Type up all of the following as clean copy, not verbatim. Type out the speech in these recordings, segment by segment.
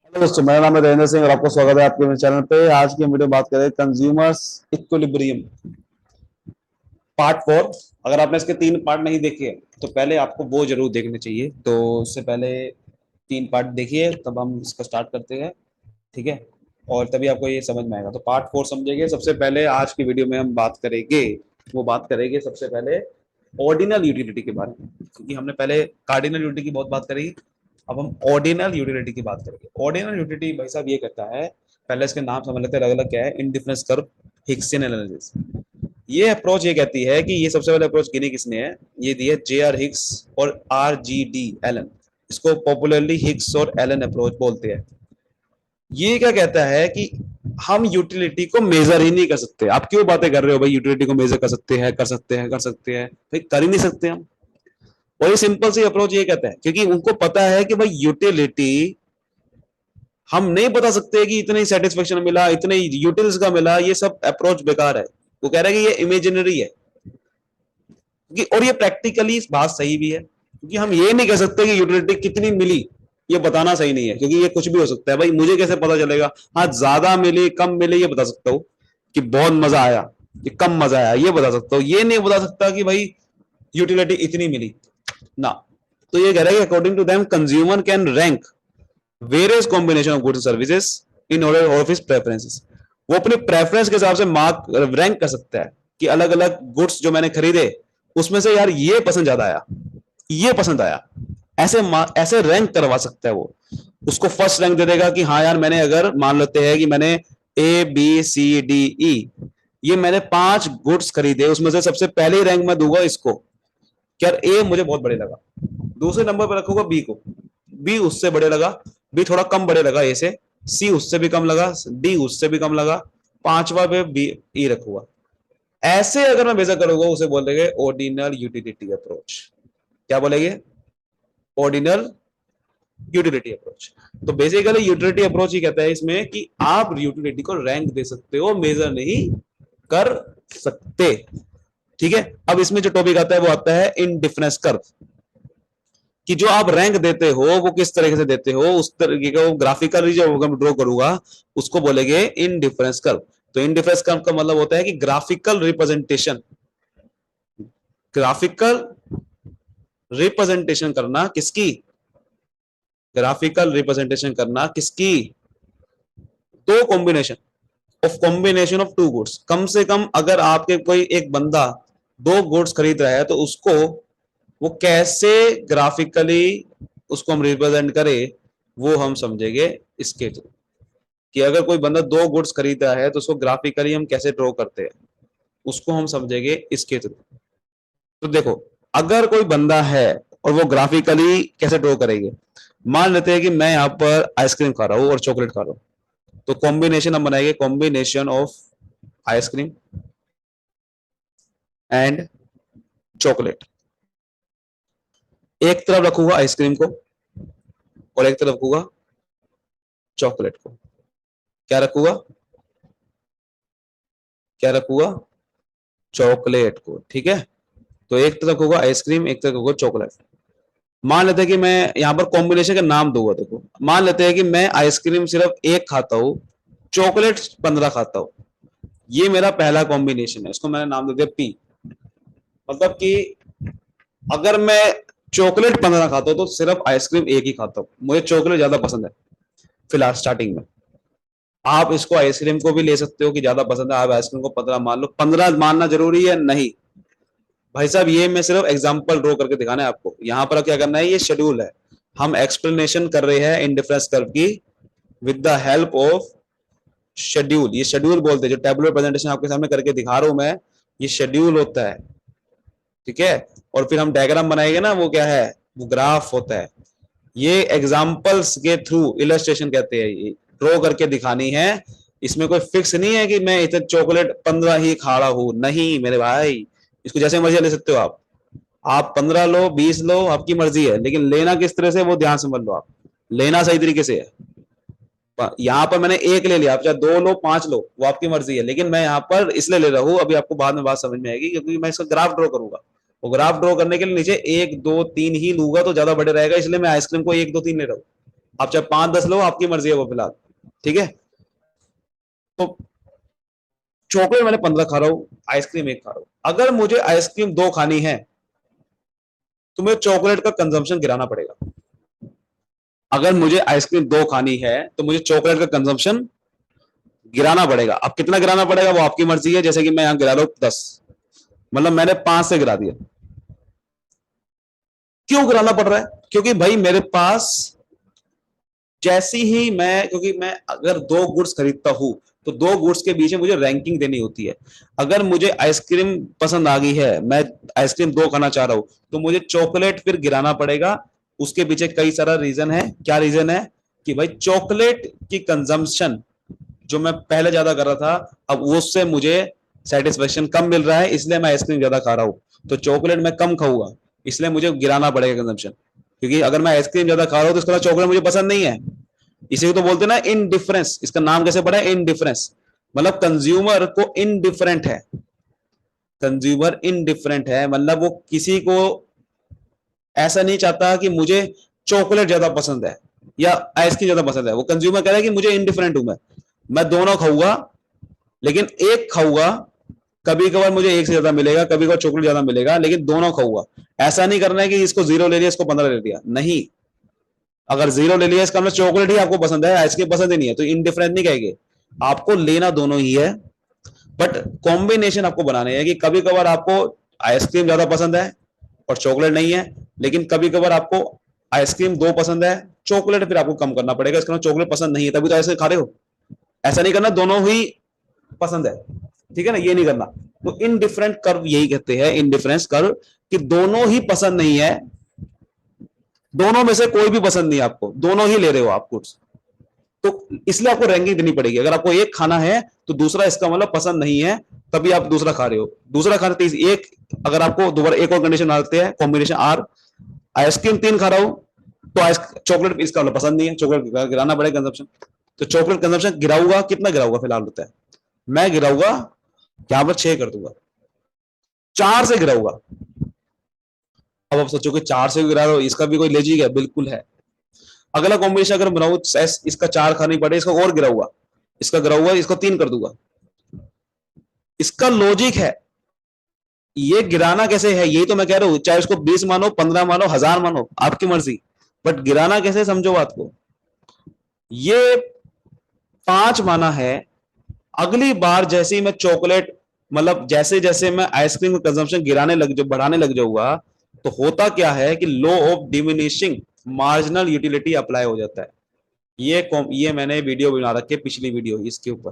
Hello दोस्तों, मेरा नाम है देवेंद्र सिंह और आपका स्वागत है आपके मेरे चैनल पे। आज की वीडियो बात करें कंज्यूमर्स इक्विलिब्रियम पार्ट 4। अगर आपने इसके 3 पार्ट नहीं देखे तो पहले आपको वो जरूर देखने चाहिए। तो उससे पहले 3 पार्ट देखिए, तब हम इसको स्टार्ट करते हैं। ठीक है, और तभी आपको ये समझ में आएगा। तो पार्ट 4 समझेंगे। सबसे पहले आज की वीडियो में हम बात करेंगे, वो बात करेंगे सबसे पहले ऑर्डिनल यूटिलिटी के बारे में, क्योंकि हमने पहले कार्डिनल यूटिलिटी की बहुत बात करी। अब हम ऑर्डिनल यूटिलिटी की बात करेंगे। ऑर्डिनल यूटिलिटी भाई साहब ये कहता है, पहले इसके नाम समझ लेते हैं अलग अलग क्या है। Indifference curve, Hicksian analysis. ये अप्रोच ये कहती है कि ये सबसे पहले अप्रोच गिनी किसने है, ये दी है जे.आर. हिक्स और R.G.D. एलन। इसको पॉपुलरली हिक्स और एलन अप्रोच बोलते हैं। ये क्या कहता है कि हम यूटिलिटी को मेजर ही नहीं कर सकते। आप क्यों बातें कर रहे हो भाई, यूटिलिटी को मेजर कर सकते हैं, कर सकते हैं, कर सकते हैं? भाई कर ही नहीं सकते हम। और ये सिंपल सी अप्रोच ये कहता है, क्योंकि उनको पता है कि भाई यूटिलिटी हम नहीं बता सकते कि इतने सेटिस्फेक्शन मिला, इतने यूटिल्स का मिला। ये सब अप्रोच बेकार है। वो कह रहा है कि ये इमेजिनरी है, और ये प्रैक्टिकली बात सही भी है, क्योंकि हम ये नहीं कह सकते कि यूटिलिटी कितनी मिली। ये बताना सही नहीं है, क्योंकि ये कुछ भी हो सकता है। भाई मुझे कैसे पता चलेगा? हाँ, ज्यादा मिली कम मिली ये बता सकता हूँ, कि बहुत मजा आया कि कम मजा आया ये बता सकता हूँ। ये नहीं बता सकता कि भाई यूटिलिटी इतनी मिली ना। तो ये कह रहा है कि according to them consumer can rank various combination of goods services in order of his preferences. वो अपने प्रेफरेंस के हिसाब से मार्क रैंक कर सकता है कि अलग अलग गुड्स जो मैंने खरीदे उसमें से यार ये पसंद ज्यादा आया, ये पसंद आया। ऐसे ऐसे रैंक करवा सकता है वो। उसको फर्स्ट रैंक दे देगा कि हाँ यार, मैंने अगर मान लेते हैं कि मैंने A B C D E, ये मैंने 5 गुड्स खरीदे, उसमें से सबसे पहले रैंक मैं दूंगा इसको। यार ए मुझे बहुत बड़े लगा, दूसरे नंबर पर रखूंगा बी को। बी उससे बड़े लगा, बी थोड़ा कम बड़े लगा ए से, सी उससे भी कम लगा, डी उससे भी कम लगा, पांचवा पे बी ई रखूंगा। ऐसे अगर मैं बेसा करूंगा उसे बोलेंगे ऑर्डिनल यूटिलिटी अप्रोच। क्या बोलेंगे? Ordinal utility approach. तो बेसिकली यूटिलिटी अप्रोच ही कहता है इसमें कि आप यूटिलिटी को रैंक दे सकते हो, मेजर नहीं कर सकते। ठीक है, अब इसमें जो टॉपिक आता है वो आता है इंडिफरेंस कर्व, कि जो आप रैंक देते हो वो किस तरीके से देते हो, उस तरीके का वो ग्राफिकली जो मैं ड्रॉ करूंगा उसको बोलेंगे इंडिफरेंस कर्व। तो इंडिफरेंस कर्व का मतलब होता है कि ग्राफिकल रिप्रेजेंटेशन, ग्राफिकल रिप्रेजेंटेशन करना किसकी, ग्राफिकल रिप्रेजेंटेशन करना किसकी, दो कॉम्बिनेशन ऑफ टू गुड्स। कम से कम अगर आपके कोई एक बंदा 2 गुड्स खरीद रहा है तो उसको वो कैसे ग्राफिकली उसको हम रिप्रेजेंट करें, वो हम समझेंगे इसके थ्रू। कि अगर कोई बंदा 2 गुड्स खरीदा है तो उसको ग्राफिकली हम कैसे ड्रॉ करते हैं, उसको हम समझेंगे इसके थ्रू। तो देखो, अगर कोई बंदा है और वो ग्राफिकली कैसे ड्रॉ करेंगे, मान लेते हैं कि मैं यहाँ पर आइसक्रीम खा रहा हूँ और चॉकलेट खा रहा हूँ। तो कॉम्बिनेशन हम बनाएंगे, combination of ice cream and chocolate. एक तरफ रखूंगा आइसक्रीम को और एक तरफ रखूंगा चॉकलेट को। क्या रखूंगा? क्या रखूंगा? चॉकलेट को। ठीक है, तो एक तरफ होगा आइसक्रीम, एक तरफ होगा चॉकलेट। मान लेते हैं कि मैं यहाँ पर कॉम्बिनेशन का नाम दूंगा। देखो, मान लेते हैं कि मैं आइसक्रीम सिर्फ 1 खाता हूँ, चॉकलेट 15 खाता हूँ। ये मेरा पहला कॉम्बिनेशन है, इसको मैंने नाम दे दिया पी। मतलब कि अगर मैं चॉकलेट 15 खाता हूँ तो सिर्फ आइसक्रीम 1 ही खाता हूँ। मुझे चॉकलेट ज्यादा पसंद है फिलहाल स्टार्टिंग में। आप इसको आइसक्रीम को भी ले सकते हो कि ज्यादा पसंद है, आप आइसक्रीम को 15 मान लो। 15 मानना जरूरी है नहीं भाई साहब, ये मैं सिर्फ एग्जांपल ड्रॉ करके दिखाना है आपको। यहां पर क्या करना है, ये शेड्यूल है। हम एक्सप्लेनेशन कर रहे हैं इंडिफरेंस कर्व की with the help of schedule. ये शेड्यूल बोलते हैं, जो टेबुलर प्रेजेंटेशन आपके सामने करके दिखा रहा हूं मैं, ये शेड्यूल होता है। ठीक है, और फिर हम डायग्राम बनाएंगे ना, वो क्या है, वो ग्राफ होता है। ये एग्जाम्पल्स के थ्रू, इलस्ट्रेशन कहते हैं, ये ड्रॉ करके दिखानी है। इसमें कोई फिक्स नहीं है कि मैं इतने चॉकलेट 15 ही खा रहा हूं, नहीं मेरे भाई। इसको जैसे मर्जी ले सकते हो आप 15 लो, 20 लो, आपकी मर्जी है, लेकिन लेना किस तरह से वो ध्यान समझ लो आप। लेना सही तरीके से है। यहाँ पर मैंने 1 ले लिया, आप चाहे 2 लो, 5 लो, वो आपकी मर्जी है, लेकिन मैं यहाँ पर इसलिए ले रहा हूँ, अभी आपको बाद में बात समझ में आएगी, क्योंकि मैं इसका ग्राफ ड्रॉ करूंगा। वो ग्राफ ड्रॉ करने के लिए नीचे 1 2 3 ही लूंगा तो ज्यादा बड़े रहेगा, इसलिए मैं आइसक्रीम को 1 2 3 ले रहा हूँ। आप चाहे 5-10 लो, आपकी मर्जी है वो फिलहाल, ठीक है। तो चॉकलेट मैंने 15 खा रहा हूं, आइसक्रीम 1 खा रहा हूं। अगर मुझे आइसक्रीम 2 खानी है तो मुझे चॉकलेट का कंजम्पशन गिराना पड़ेगा। अगर मुझे आइसक्रीम 2 खानी है तो मुझे चॉकलेट का कंजम्पशन गिराना पड़ेगा। अब कितना गिराना पड़ेगा वो आपकी मर्जी है। जैसे कि मैं यहां गिरा रहा हूं 10, मतलब मैंने 5 से गिरा दिया। क्यों गिराना पड़ रहा है? क्योंकि भाई मेरे पास जैसी ही मैं, क्योंकि मैं अगर 2 गुड्स खरीदता हूं तो 2 गुड्स के बीच में मुझे रैंकिंग देनी होती है। अगर मुझे आइसक्रीम पसंद आ गई है, मैं आइसक्रीम 2 खाना चाह रहा हूं, तो मुझे चॉकलेट फिर गिराना पड़ेगा। उसके पीछे कई सारा रीजन है। क्या रीजन है? कि भाई चॉकलेट की कंजम्पशन जो मैं पहले ज्यादा कर रहा था, अब उससे मुझे सेटिस्फेक्शन कम मिल रहा है, इसलिए मैं आइसक्रीम ज्यादा खा रहा हूं। तो चॉकलेट मैं कम खाऊंगा, इसलिए मुझे गिराना पड़ेगा कंजम्पशन। क्योंकि अगर मैं आइसक्रीम ज्यादा खा रहा हूं तो इसका चॉकलेट मुझे पसंद नहीं है। इसे तो बोलते हैं ना इनडिफरेंस। इसका नाम कैसे पड़ा है? इनडिफरेंस। मतलब कंज्यूमर को इनडिफरेंट है। कंज्यूमर इनडिफरेंट है मतलब वो किसी को ऐसा नहीं चाहता कि मुझे चॉकलेट ज्यादा पसंद है या आइसक्रीम ज्यादा पसंद है। वो कंज्यूमर कह रहा है कि मुझे इनडिफरेंट हूं, मैं दोनों खाऊंगा, लेकिन एक खाऊंगा। कभी कभार मुझे एक से ज्यादा मिलेगा, कभी कभार चॉकलेट ज्यादा मिलेगा, लेकिन दोनों खाऊंगा। ऐसा नहीं करना है कि इसको 0 ले लिया, इसको 15 ले लिया, नहीं। अगर 0 ले लिया इसका मतलब चॉकलेट ही आपको पसंद है, आइसक्रीम पसंद ही नहीं है, तो इनडिफरेंट नहीं कहेंगे। आपको लेना दोनों ही है, बट कॉम्बिनेशन आपको बनाने हैं कि कभी कभार आपको आइसक्रीम ज्यादा पसंद है और चॉकलेट नहीं है, लेकिन कभी कभार आपको आइसक्रीम 2 पसंद है, चॉकलेट फिर आपको कम करना पड़ेगा। इसका चॉकलेट पसंद नहीं है तभी तो आइसक्रीम खा रहे हो। ऐसा नहीं करना दोनों ही पसंद है, ठीक है ना, ये नहीं करना। तो इनडिफरेंट कर्व यही कहते हैं, इनडिफरेंस कर्व, कि दोनों ही पसंद नहीं है, दोनों में से कोई भी पसंद नहीं है आपको, दोनों ही ले रहे हो आप गुड्स। तो इसलिए आपको रैंकिंग देनी पड़ेगी। अगर आपको एक खाना है तो दूसरा इसका मतलब पसंद नहीं है, तभी आप दूसरा खा रहे हो। दूसरा खाना एक, अगर आपको दोबारा एक और कंडीशन आते हैं, कॉम्बिनेशन आर, आइसक्रीम 3 खा रहा हूं तो चॉकलेट इसका मतलब पसंद नहीं है, चॉकलेट गिराना पड़ेगा कंजप्शन। तो चॉकलेट कंजप्शन गिराऊंगा, कितना गिराऊंगा फिलहाल होता है, मैं गिराऊंगा यहां पर 6 कर दूंगा, 4 से गिराऊंगा। अब आप सोचो कि 4 से गिरा रहा हो, इसका भी कोई लॉजिक है? बिल्कुल है। अगला कॉम्बिनेशन अगर बनाऊ, इसका 4 खानी पड़े, इसका और गिराऊंगा, इसका गिराऊंगा, इसको 3 कर दूंगा। इसका लॉजिक है। ये गिराना कैसे है यही तो मैं कह रहा हूं। चाहे उसको 20 मानो, 15 मानो, 1000 मानो, आपकी मर्जी, बट गिराना कैसे, समझो बात को। ये 5 माना है। अगली बार जैसे ही मैं चॉकलेट, मतलब जैसे जैसे मैं आइसक्रीम का कंजम्पशन गिराने लग जाऊँ, बढ़ाने लग जाऊंगा, तो होता क्या है कि law of diminishing marginal utility apply हो जाता है। ये मैंने वीडियो बना रखी है, पिछली वीडियो इसके ऊपर,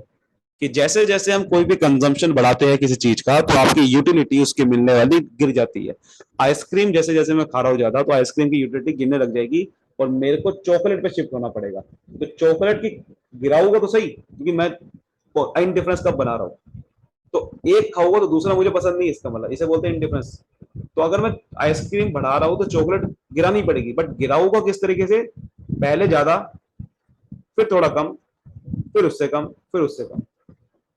कि जैसे जैसे हम कोई भी कंजम्पशन बढ़ाते हैं किसी चीज का, तो आपकी यूटिलिटी उसकी मिलने वाली गिर जाती है। आइसक्रीम जैसे जैसे मैं खा रहा हूं ज्यादा, तो आइसक्रीम की यूटिलिटी गिरने लग जाएगी और मेरे को चॉकलेट पे शिफ्ट होना पड़ेगा। तो चॉकलेट की गिराऊंगा तो सही, क्योंकि मैं इनडिफरेंस कब बना रहा हूँ। तो एक खाऊंगा तो दूसरा मुझे पसंद नहीं, इसका मतलब इसे बोलते हैं इंडिफरेंस। तो अगर मैं आइसक्रीम बढ़ा रहा हूं तो चॉकलेट गिरानी पड़ेगी, बट गिराऊंगा किस तरीके से? पहले ज्यादा, फिर थोड़ा कम, फिर उससे कम, फिर उससे कम,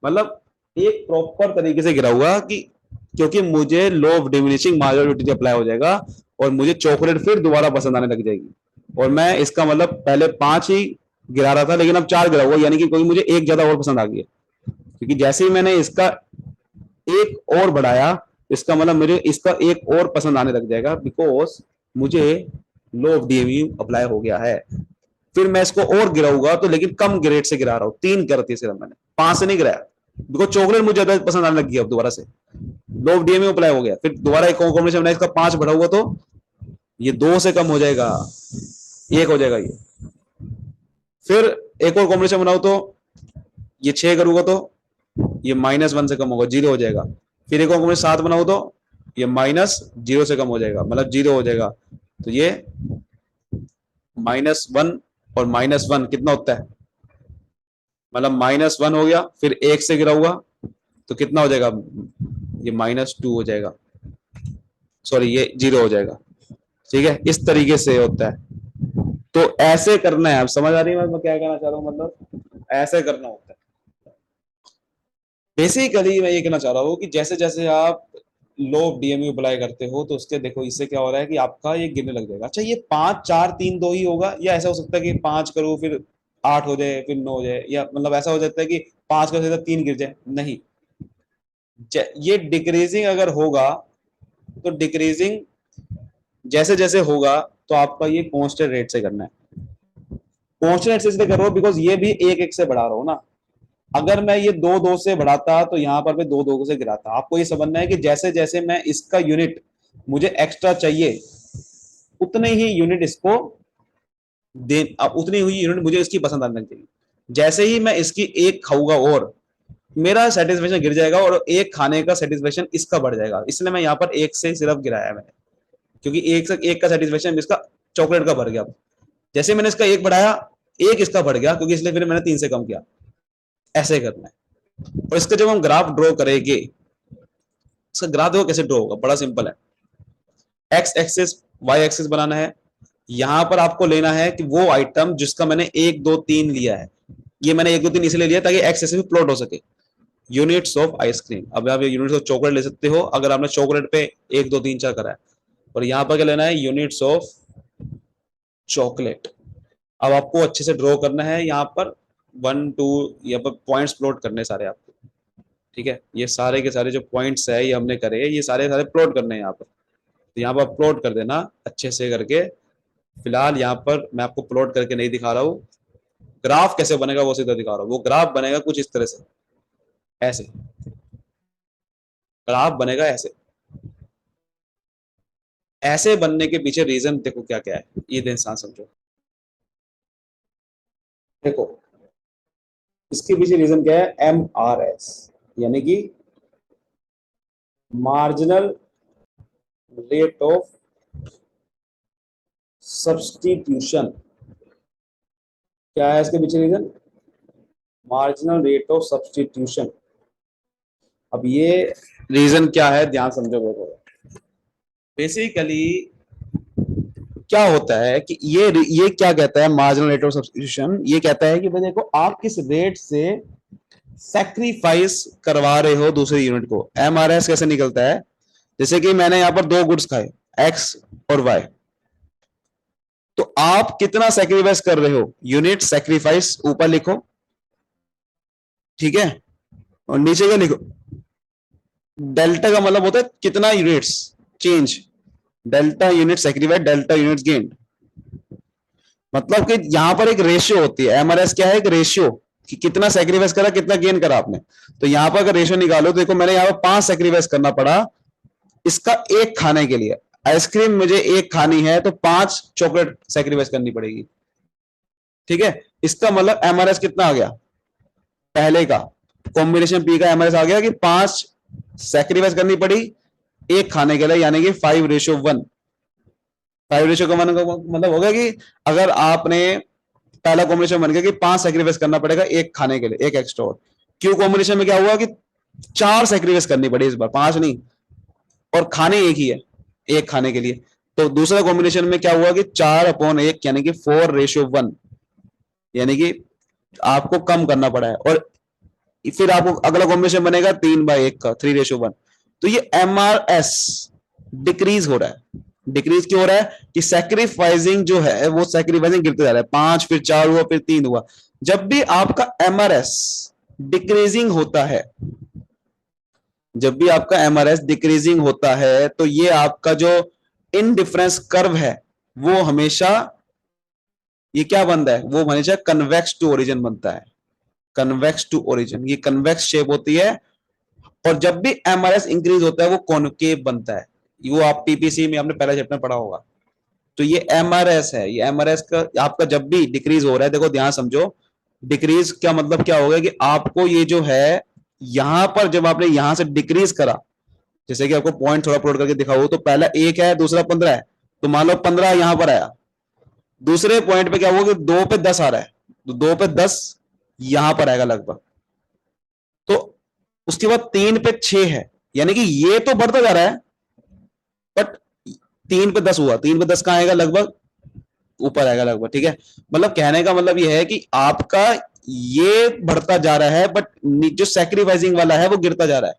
मतलब एक प्रॉपर तरीके से गिराऊंगा कि, क्योंकि मुझे law of diminishing marginal apply हो जाएगा और मुझे चॉकलेट फिर दोबारा पसंद आने लग जाएगी। और मैं इसका मतलब पहले 5 ही गिरा रहा था, लेकिन अब 4 गिराऊंगा, यानी कि कोई मुझे एक ज्यादा और पसंद आ गई है। क्योंकि जैसे ही मैंने इसका एक और बढ़ाया, इसका मतलब मुझे इसका एक और पसंद आने लग जाएगा, बिकॉज मुझे लॉ ऑफ डीएमयू अप्लाई हो गया है। फिर मैं इसको और गिराऊंगा तो, लेकिन कम ग्रेड से गिरा रहा हूं, 3 करती सिर्फ मैंने, 5 से नहीं गिराया, बिकॉज चॉकलेट मुझे ज्यादा पसंद आने लग गई अब दोबारा से, लॉ ऑफ डीएमयू अप्लाई हो गया। फिर दोबारा एक कॉम्बिनेशन बनाया, इसका 5 बढ़ाऊंगा तो ये 2 से कम हो जाएगा, 1 हो जाएगा ये। फिर एक और कॉम्बिनेशन बनाऊ तो ये 6 करूंगा तो ये -1 से कम होगा, 0 हो जाएगा। फिर एक और कॉम्बिनेशन 7 बनाऊ तो ये -0 से कम हो जाएगा, मतलब 0 हो जाएगा। तो ये -1 और -1 कितना होता है, मतलब -1 हो गया। फिर 1 से गिरा हुआ तो कितना हो जाएगा, ये -2 हो जाएगा, सॉरी ये 0 हो जाएगा। ठीक है, इस तरीके से होता है। तो ऐसे करना है। आप समझ आ रही है मैं क्या कहना चाह रहा हूँ? मतलब ऐसे करना होता है। बेसिकली मैं ये कहना चाह रहा हूँ कि जैसे जैसे आप लो डीएमयू अप्लाई करते हो तो उसके देखो इससे क्या हो रहा है कि आपका ये गिरने लग जाएगा। अच्छा ये 5 4 3 2 ही होगा, या ऐसा हो सकता है कि 5 करूँ फिर 8 हो जाए फिर 9 हो जाए, या मतलब ऐसा हो जाता है कि 5 का सीधा 3 गिर जाए? नहीं, ये डिक्रीजिंग अगर होगा तो डिक्रीजिंग जैसे जैसे होगा तो आपका ये कॉन्स्टेंट रेट से करना है। कॉन्स्टेंट रेट से इसलिए कर रहा हूं बिकॉज ये भी 1 1 से बढ़ा रहा हूं ना। अगर मैं ये 2 2 से बढ़ाता तो यहां पर मैं 2 2 से गिराता। आपको ये समझना है कि जैसे जैसे मैं इसका यूनिट मुझे एक्स्ट्रा चाहिए उतने ही यूनिट इसको दे, उतनी हुई यूनिट मुझे इसकी पसंद आनी चाहिए। जैसे ही मैं इसकी एक खाऊंगा और मेरा सेटिस्फेक्शन गिर जाएगा और एक खाने का सेटिस्फेक्शन इसका बढ़ जाएगा। इसलिए मैं यहाँ पर 1 से सिर्फ गिराया मैंने, क्योंकि एक से एक का सेटिस्फेक्शन इसका चॉकलेट का बढ़ गया। जैसे मैंने इसका एक बढ़ाया, एक इसका बढ़ गया, क्योंकि इसलिए फिर मैंने 3 से कम किया। ऐसे करना है। और इसका जब हम ग्राफ ड्रॉ करेंगे, इसका ग्राफ देखो कैसे ड्रॉ होगा, बड़ा सिंपल है। एक्स एक्सिस वाई एक्सिस बनाना है। यहां पर आपको लेना है कि वो आइटम जिसका मैंने 1 2 3 लिया है। ये मैंने 1 2 3 इसलिए लिया ताकि एक्स एक्सिस प्लॉट हो सके। यूनिट्स ऑफ आइसक्रीम, अब आप यूनिट्स ऑफ चॉकलेट ले सकते हो अगर आपने चॉकलेट पे 1 2 3 4 करा है। और यहां पर क्या लेना है, यूनिट्स ऑफ चॉकलेट। अब आपको अच्छे से ड्रॉ करना है यहाँ पर 1 2, यहाँ पर पॉइंट्स प्लॉट करने सारे आपको। ठीक है, ये सारे के सारे जो पॉइंट्स है ये हमने करे, ये सारे सारे प्लॉट करने हैं यहाँ पर। तो यहाँ पर प्लॉट कर देना अच्छे से करके। फिलहाल यहाँ पर मैं आपको प्लॉट करके नहीं दिखा रहा हूँ, ग्राफ कैसे बनेगा वो सीधा दिखा रहा हूँ। वो ग्राफ बनेगा कुछ इस तरह से, ऐसे ग्राफ बनेगा ऐसे। ऐसे बनने के पीछे रीजन देखो क्या क्या है, ये इंसान समझो। देखो इसके पीछे रीजन क्या है, MRS, यानी कि मार्जिनल रेट ऑफ सब्सटीट्यूशन। क्या है इसके पीछे reason, marginal rate of substitution. अब ये रीजन क्या है ध्यान समझो। बेसिकली क्या होता है कि ये क्या कहता है, मार्जिनल रेट ऑफ सब्सटीट्यूशन ये कहता है कि भाई देखो आप किस रेट से सैक्रिफाइस करवा रहे हो दूसरे यूनिट को। MRS कैसे निकलता है, जैसे कि मैंने यहां पर 2 गुड्स खाए, एक्स और वाई, तो आप कितना सैक्रिफाइस कर रहे हो, यूनिट सैक्रिफाइस ऊपर लिखो, ठीक है, और नीचे क्या लिखो, डेल्टा का मतलब होता है कितना units change, delta unit sacrifice delta units gain. मतलब कि यहां पर एक रेशियो होती है। MRS क्या है, एक रेशियो कि कितना सैक्रिफाइस करा कितना गेन करा आपने। तो यहां पर अगर रेशियो निकालो तो देखो मैंने यहां पर 5 सैक्रिफाइस करना पड़ा इसका एक खाने के लिए। आइसक्रीम मुझे एक खानी है तो 5 चॉकलेट सैक्रिफाइस करनी पड़ेगी। ठीक है, इसका मतलब MRS कितना आ गया, पहले का कॉम्बिनेशन पी का MRS आ गया कि 5 सैक्रिफाइस करनी पड़ी एक खाने के लिए, यानी कि 5:1। 5:1 का मतलब हो गया कि अगर आपने पहला कॉम्बिनेशन बन गया कि 5 सैक्रिफाइस करना पड़ेगा एक खाने के लिए, एक एक्स्ट्रा। और क्यू कॉम्बिनेशन में क्या हुआ कि 4 सैक्रिफाइस करनी पड़ी इस बार, 5 नहीं, और खाने एक ही है एक खाने के लिए। तो दूसरा कॉम्बिनेशन में क्या हुआ कि 4/1 यानी कि 4:1, यानी कि आपको कम करना पड़ा है। और फिर आपको अगला कॉम्बिनेशन बनेगा 3/1 का, 3:1। तो ये MRS डिक्रीज हो रहा है। डिक्रीज क्यों हो रहा है कि सैक्रिफाइसिंग जो है वो सैक्रिफाइसिंग गिरते जा रहा है, 5 फिर 4 हुआ फिर 3 हुआ। जब भी आपका MRS डिक्रीजिंग होता है, जब भी आपका MRS डिक्रीजिंग होता है तो ये आपका जो इनडिफरेंस कर्व है वो हमेशा ये क्या बनता है, वो हमेशा कन्वेक्स टू ओरिजिन बनता है। कन्वेक्स टू ओरिजिन, ये कन्वेक्स शेप होती है। और जब भी MRS इंक्रीज होता है वो कॉनकेव बनता है। वो आप PPC में आपने पहला चैप्टर पढ़ा होगा। तो ये MRS है, ये MRS का आपका जब भी डिक्रीज हो रहा है, देखो ध्यान समझो, डिक्रीज क्या मतलब क्या होगा कि आपको ये जो है यहां पर जब आपने यहां से डिक्रीज करा, जैसे कि आपको पॉइंट थोड़ा प्लॉट करके दिखाओ, तो पहला 1 है दूसरा 15 है, तो मान लो 15 यहां पर आया। दूसरे पॉइंट पे क्या हुआ कि 2 पे 10 आ रहा है, तो 2 पे 10 यहां पर आएगा लगभग। तो उसके बाद 3 पे 6 है, यानी कि ये तो बढ़ता जा रहा है, बट 3 पे 10 हुआ, 3 पे 10 कहां आएगा, लगभग ऊपर आएगा लगभग। ठीक है, मतलब कहने का मतलब ये है कि आपका ये बढ़ता जा रहा है बट जो सैक्रिफाइसिंग वाला है वो गिरता जा रहा है।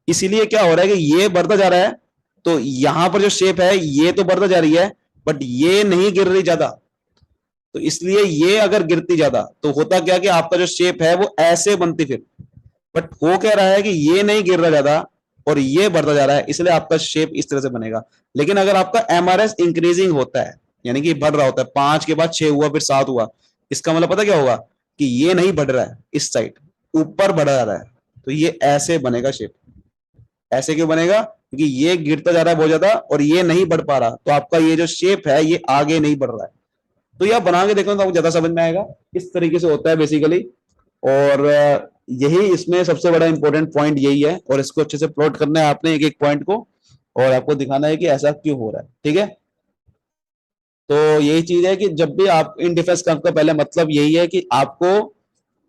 इसीलिए क्या हो रहा है कि ये बढ़ता जा रहा है, तो यहां पर जो शेप है ये तो बढ़ता जा रही है, बट ये नहीं गिर रही ज्यादा। तो इसलिए ये अगर गिरती ज्यादा तो होता क्या कि आपका जो शेप है वो ऐसे बनती फिर। बट हो क्या रहा है कि ये नहीं गिर रहा ज्यादा और ये बढ़ता जा रहा है, इसलिए आपका शेप इस तरह से बनेगा। लेकिन अगर आपका एमआरएस इंक्रीजिंग होता है, यानी कि बढ़ रहा होता है, 5 के बाद 6 हुआ फिर 7 हुआ, इसका मतलब पता क्या होगा कि ये नहीं बढ़ रहा है, इस साइड ऊपर बढ़ जा रहा है, तो ये ऐसे बनेगा शेप। ऐसे क्यों बनेगा? क्योंकि ये गिरता जा रहा है बहुत ज्यादा और ये नहीं बढ़ पा रहा, तो आपका ये जो शेप है ये आगे नहीं बढ़ रहा है। तो ये आप बना के देखो तो आपको ज्यादा समझ में आएगा। इस तरीके से होता है बेसिकली। और यही इसमें सबसे बड़ा इंपॉर्टेंट पॉइंट यही है, और इसको अच्छे से प्लॉट करना है आपने एक एक पॉइंट को, और आपको दिखाना है कि ऐसा क्यों हो रहा है। ठीक है, तो यही चीज है कि जब भी आप इन डिफेंस कर्व का पहले मतलब यही है कि आपको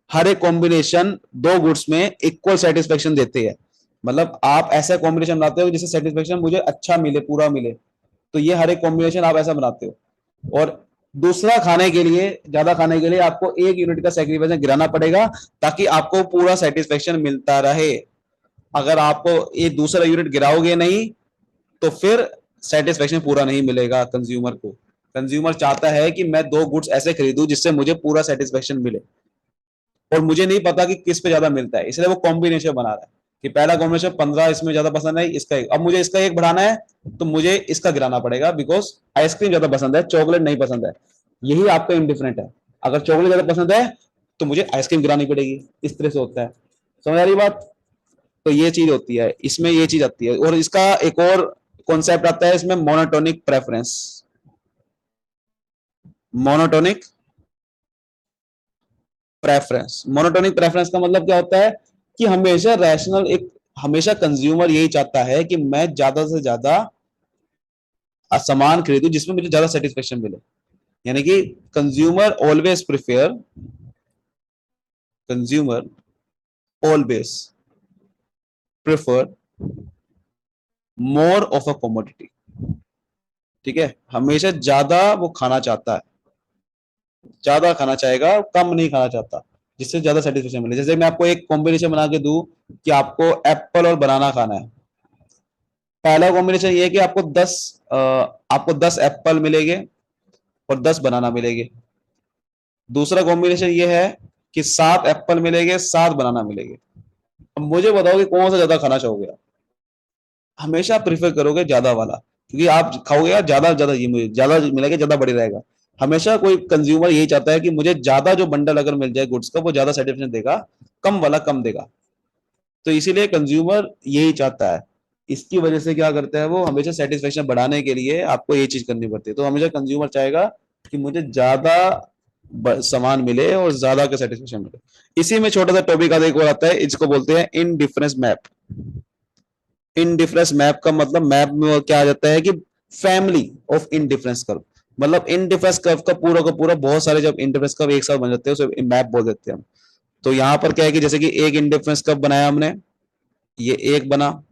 हर एक कॉम्बिनेशन दो गुड्स में इक्वल सेटिस्फेक्शन देती है। मतलब आप ऐसा कॉम्बिनेशन बनाते हो जिससे सेटिस्फेक्शन मुझे अच्छा मिले, पूरा मिले, तो ये हर एक कॉम्बिनेशन आप ऐसा बनाते हो। और दूसरा, खाने के लिए, ज्यादा खाने के लिए आपको 1 यूनिट का सेक्रीफाइस गिराना पड़ेगा ताकि आपको पूरा सेटिस्फेक्शन मिलता रहे। अगर आपको ये दूसरा यूनिट गिराओगे नहीं तो फिर सेटिस्फेक्शन पूरा नहीं मिलेगा कंज्यूमर को। कंज्यूमर चाहता है कि मैं दो गुड्स ऐसे खरीदूं जिससे मुझे पूरा सेटिस्फेक्शन मिले, और मुझे नहीं पता कि किस पे ज्यादा मिलता है, इसलिए वो कॉम्बिनेशन बना रहा है कि पहला कॉम्बिनेशन 15 इसमें ज्यादा पसंद है, इसका एक, अब मुझे इसका एक बढ़ाना है तो मुझे इसका गिराना पड़ेगा, बिकॉज आइसक्रीम ज्यादा पसंद है, चॉकलेट नहीं पसंद है। यही आपका इंडिफरेंट है। अगर चॉकलेट ज्यादा पसंद है तो मुझे आइसक्रीम गिरानी पड़ेगी। इस तरह से होता है। समझ आ रही बात? तो ये चीज होती है इसमें, ये चीज आती है। और इसका एक और कॉन्सेप्ट आता है इसमें, monotonic preference. Monotonic preference, monotonic preference का मतलब क्या होता है कि हमेशा रैशनल, एक हमेशा कंज्यूमर यही चाहता है कि मैं ज्यादा से ज्यादा सामान खरीदूं जिसमें मुझे ज्यादा सेटिस्फेक्शन मिले। यानी कि consumer always prefer, consumer always prefer more of a commodity. ठीक है, हमेशा ज्यादा वो खाना चाहता है, ज्यादा खाना चाहेगा, कम नहीं खाना चाहता, जिससे ज्यादा सेटिस्फेक्शन मिले। जैसे मैं आपको एक कॉम्बिनेशन बना के दूं कि आपको एप्पल और बनाना खाना है। पहला कॉम्बिनेशन ये है कि आपको 10 एप्पल मिलेंगे और 10 बनाना मिलेंगे। दूसरा कॉम्बिनेशन ये है कि 7 एप्पल मिलेंगे, 7 बनाना मिलेंगे। अब मुझे बताओ कि कौन सा ज्यादा खाना चाहोगे आप? हमेशा प्रीफर करोगे ज्यादा वाला, क्योंकि आप खाओगे यार ज्यादा ज्यादा, ये मुझे ज्यादा मिलेगा, ज्यादा बढ़ी रहेगा। हमेशा कोई कंज्यूमर यही चाहता है कि मुझे ज्यादा जो बंडल अगर मिल जाए गुड्स का वो ज्यादा सेटिस्फेक्शन देगा, कम वाला कम देगा। तो इसीलिए कंज्यूमर यही चाहता है। इसकी वजह से क्या करता है वो, हमेशा सेटिस्फेक्शन बढ़ाने के लिए आपको ये चीज करनी पड़ती है। तो हमेशा कंज्यूमर चाहेगा कि मुझे ज्यादा सामान मिले और ज्यादा का सेटिस्फेक्शन मिले। इसी में छोटा सा टॉपिक आता है, एक और आता है, इसको बोलते हैं इनडिफरेंस मैप। इनडिफरेंस मैप का मतलब, मैप में क्या आ जाता है कि फैमिली ऑफ इनडिफरेंस कर्व। मतलब इनडिफरेंस कर्व का पूरा बहुत सारे जब इनडिफरेंस कर्व एक साथ बन जाते हैं उसे मैप बोल देते हैं हम। तो यहां पर क्या है कि जैसे कि एक इनडिफरेंस कर्व बनाया हमने, ये एक बना,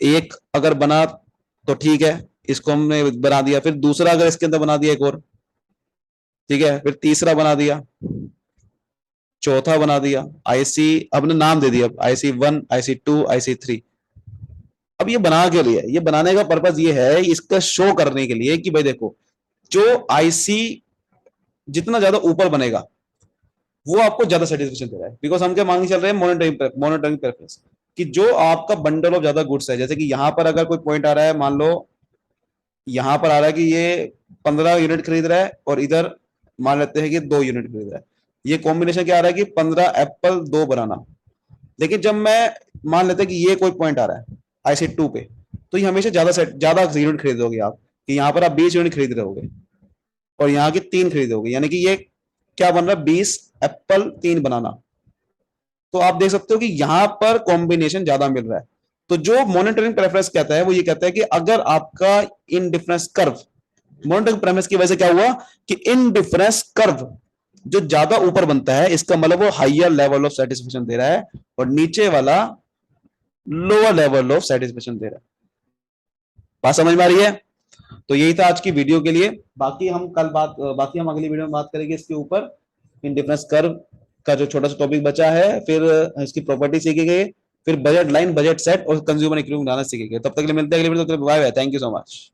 एक अगर बना तो ठीक है, इसको हमने बना दिया। फिर दूसरा अगर इसके अंदर बना दिया एक और, ठीक है, फिर तीसरा बना दिया, चौथा बना दिया, आईसी, अपने नाम दे दिया, IC1, IC2, IC3। अब ये बना के लिए, ये बनाने का पर्पज ये है इसका शो करने के लिए कि भाई देखो, जो आईसी जितना ज्यादा ऊपर बनेगा वो आपको ज्यादा सेटिस्फेक्शन दे रहा है। बिकॉज हम क्या मांग चल रहे हैं, मोनोटोनिक प्रेफरेंस, कि जो आपका बंडल ऑफ ज्यादा गुड्स है, जैसे कि यहां पर अगर कोई पॉइंट आ रहा है, मान लो यहां पर आ रहा है कि ये 15 यूनिट खरीद रहा है और इधर मान लेते हैं कि 2 यूनिट खरीद रहा है। ये कॉम्बिनेशन क्या आ रहा है कि 15 एप्पल 2 बनाना। लेकिन जब मैं मान लेते हैं कि ये कोई पॉइंट आ रहा है IC2 पे, तो ये हमेशा ज्यादा यूनिट खरीदोगे आप, कि यहाँ पर आप 20 यूनिट खरीद रहे होगे और यहाँ की 3 खरीदोगे, यानी कि ये क्या बन रहा है, 20 एप्पल 3 बनाना। तो आप देख सकते हो कि यहां पर कॉम्बिनेशन ज्यादा मिल रहा है। तो जो मॉनिटरिंग प्रेफरेंस कहता है वो ये कहता है कि अगर आपका in difference curve, monitoring preference की वजह से क्या हुआ कि इन डिफरेंस कर्व जो ज्यादा ऊपर बनता है, इसका मतलब वो हाइयर लेवल ऑफ सेटिस्फेक्शन दे रहा है, और नीचे वाला लोअर लेवल ऑफ सेटिस्फेक्शन दे रहा है। बात समझ में आ रही है? तो यही था आज की वीडियो के लिए। बाकी हम अगली वीडियो में बात करेंगे इसके ऊपर, इन डिफरेंस कर्व का जो छोटा सा टॉपिक बचा है, फिर इसकी प्रॉपर्टी सीखेंगे, फिर बजट लाइन, बजट सेट और कंज्यूमर इक्विटी बनाना सीखेंगे। तब तक के लिए मिलते हैं अगली वीडियो, तब तक bye bye, thank you so much.